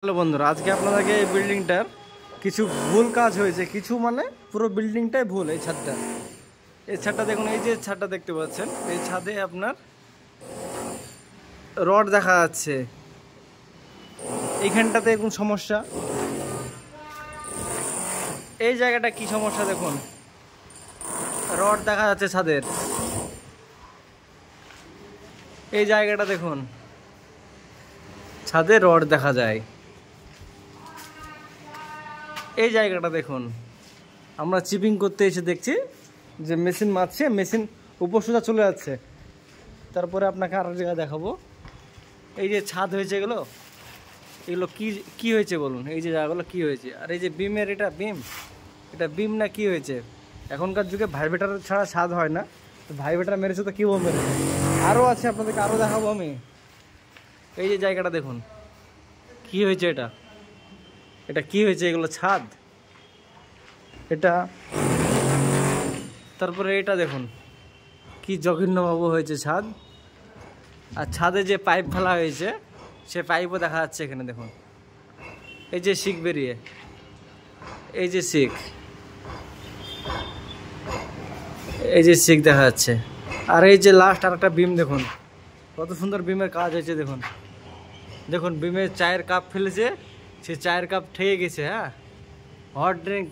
Hello বন্ধুরা, আজকে আপনাদেরকে এই বিল্ডিংটার কিছু ভুল কাজ হয়েছে। কিছু মানে পুরো বিল্ডিংটাই ভুল। এই ছাদটা দেখুন, এই যে ছাদটা দেখতে পাচ্ছেন, এই ছাদে আপনার রড দেখা যাচ্ছে। এইখানটাতে দেখুন সমস্যা। এই জায়গাটা কি সমস্যা দেখুন, রড দেখা যাচ্ছে ছাদের। এই জায়গাটা দেখুন, ছাদে রড দেখা যায়। এই জায়গাটা দেখুন, আমরা চিপিং করতে এসে দেখছি যে মেশিন মারছে, মেশিন উপর সোজা চলে যাচ্ছে। তারপরে আপনাকে আরও জায়গা দেখাবো। এই যে ছাদ হয়েছে, এগুলো কি কি হয়েছে বলুন? এই যে জায়গাগুলো কি হয়েছে? আর এই যে বিমের, এটা বিম না কি হয়েছে? এখনকার যুগে ভাইব্রেটার ছাড়া ছাদ হয় না। তো ভাইব্রেটার মেরেছে তো কি বল মেরেছে। আরও আছে, আপনাদেরকে আরও দেখাবো আমি। এই যে জায়গাটা দেখুন কি হয়েছে, এটা কি হয়েছে? এগুলো ছাদ, এটা। তারপরে এটা দেখুন কি জঘন্যভাবে হয়েছে ছাদ। আর ছাদে যে পাইপ ফেলা হয়েছে, সে পাইপও দেখা যাচ্ছে এখানে দেখুন। এই যে শিক বেরিয়ে, এই যে শিক, এই যে শিক দেখা যাচ্ছে। আর এই যে লাস্ট আর একটা বিম দেখুন, কত সুন্দর বিমের কাজ হয়েছে দেখুন। দেখুন বিমের চায়ের কাপ ফেলেছে, সে চায়ের কাপ ঠেকে গেছে। হ্যাঁ, হট ড্রিঙ্ক